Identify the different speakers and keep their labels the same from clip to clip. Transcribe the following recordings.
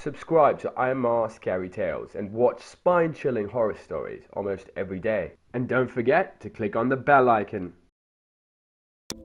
Speaker 1: Subscribe to IMR Scary Tales and watch spine-chilling horror stories almost every day. And don't forget to click on the bell icon.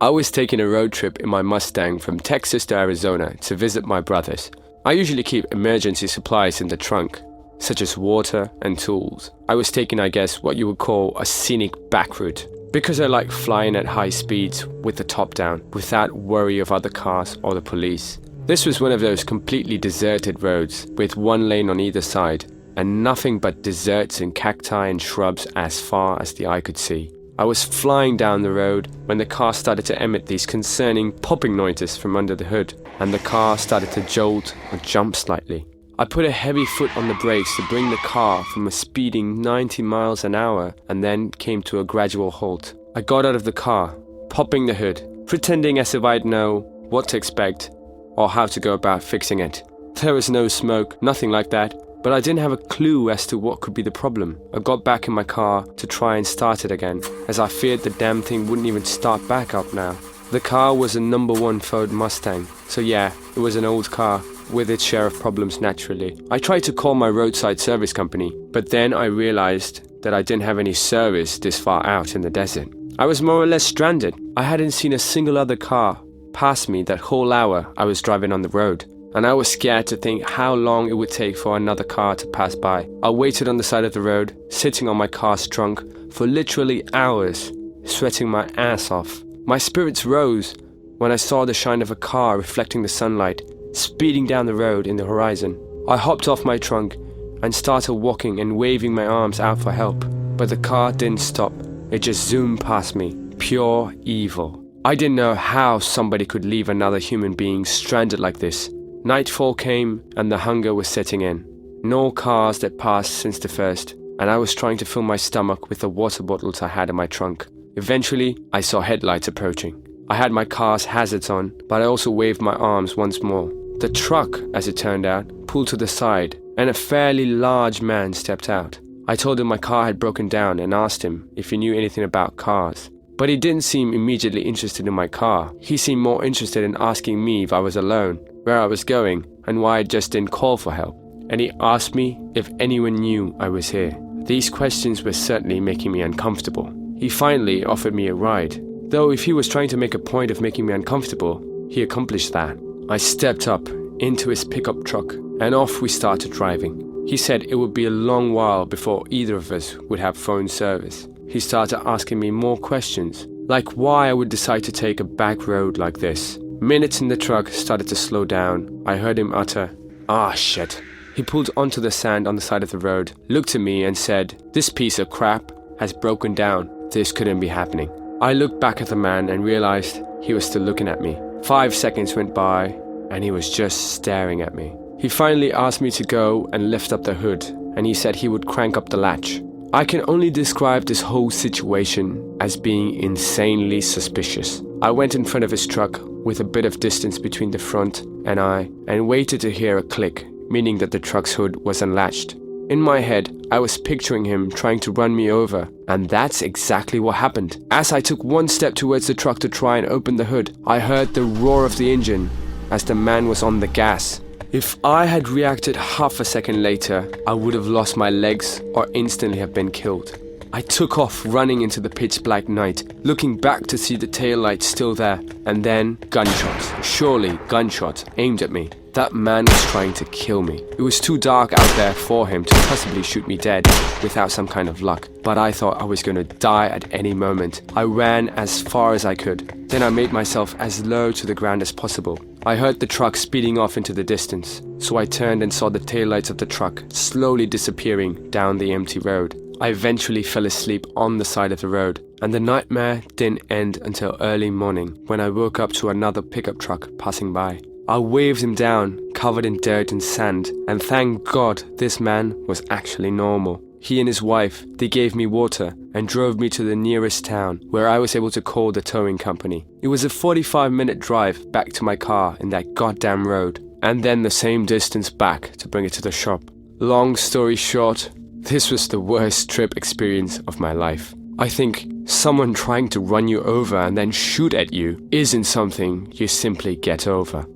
Speaker 1: I was taking a road trip in my Mustang from Texas to Arizona to visit my brothers. I usually keep emergency supplies in the trunk, such as water and tools. I was taking, I guess, what you would call a scenic back route, because I like flying at high speeds with the top down, without worry of other cars or the police. This was one of those completely deserted roads, with one lane on either side, and nothing but deserts and cacti and shrubs as far as the eye could see. I was flying down the road when the car started to emit these concerning popping noises from under the hood, and the car started to jolt or jump slightly. I put a heavy foot on the brakes to bring the car from a speeding 90 miles an hour and then came to a gradual halt. I got out of the car, popping the hood, pretending as if I'd know what to expect or how to go about fixing it. There was no smoke, nothing like that, but I didn't have a clue as to what could be the problem. I got back in my car to try and start it again, as I feared the damn thing wouldn't even start back up now. The car was a #1 Ford Mustang, so yeah, it was an old car, with its share of problems naturally. I tried to call my roadside service company, but then I realized that I didn't have any service this far out in the desert. I was more or less stranded. I hadn't seen a single other car pass me that whole hour I was driving on the road, and I was scared to think how long it would take for another car to pass by. I waited on the side of the road, sitting on my car's trunk for literally hours, sweating my ass off. My spirits rose when I saw the shine of a car reflecting the sunlight, speeding down the road in the horizon. I hopped off my trunk and started walking and waving my arms out for help, but the car didn't stop. It just zoomed past me, pure evil. I didn't know how somebody could leave another human being stranded like this. Nightfall came and the hunger was setting in. No cars that passed since the first, and I was trying to fill my stomach with the water bottles I had in my trunk. Eventually, I saw headlights approaching. I had my car's hazards on, but I also waved my arms once more. The truck, as it turned out, pulled to the side, and a fairly large man stepped out. I told him my car had broken down and asked him if he knew anything about cars. But he didn't seem immediately interested in my car. He seemed more interested in asking me if I was alone, where I was going, and why I just didn't call for help. And he asked me if anyone knew I was here. These questions were certainly making me uncomfortable. He finally offered me a ride, though if he was trying to make a point of making me uncomfortable, he accomplished that. I stepped up into his pickup truck, and off we started driving. He said it would be a long while before either of us would have phone service. He started asking me more questions, like why I would decide to take a back road like this. Minutes in the truck started to slow down. I heard him utter, "Ah, shit." He pulled onto the sand on the side of the road, looked at me and said, "This piece of crap has broken down. This couldn't be happening." I looked back at the man and realized he was still looking at me. 5 seconds went by and he was just staring at me. He finally asked me to go and lift up the hood, and he said he would crank up the latch. I can only describe this whole situation as being insanely suspicious. I went in front of his truck with a bit of distance between the front and I, and waited to hear a click, meaning that the truck's hood was unlatched. In my head, I was picturing him trying to run me over, and that's exactly what happened. As I took one step towards the truck to try and open the hood, I heard the roar of the engine as the man was on the gas. If I had reacted half a second later, I would have lost my legs or instantly have been killed. I took off running into the pitch black night, looking back to see the taillights still there, and then gunshots, surely gunshots, aimed at me. That man was trying to kill me. It was too dark out there for him to possibly shoot me dead without some kind of luck, but I thought I was going to die at any moment. I ran as far as I could. Then I made myself as low to the ground as possible. I heard the truck speeding off into the distance, so I turned and saw the taillights of the truck slowly disappearing down the empty road. I eventually fell asleep on the side of the road, and the nightmare didn't end until early morning when I woke up to another pickup truck passing by. I waved him down, covered in dirt and sand, and thank God this man was actually normal. He and his wife, they gave me water and drove me to the nearest town where I was able to call the towing company. It was a 45-minute drive back to my car in that goddamn road, and then the same distance back to bring it to the shop. Long story short, this was the worst trip experience of my life. I think someone trying to run you over and then shoot at you isn't something you simply get over.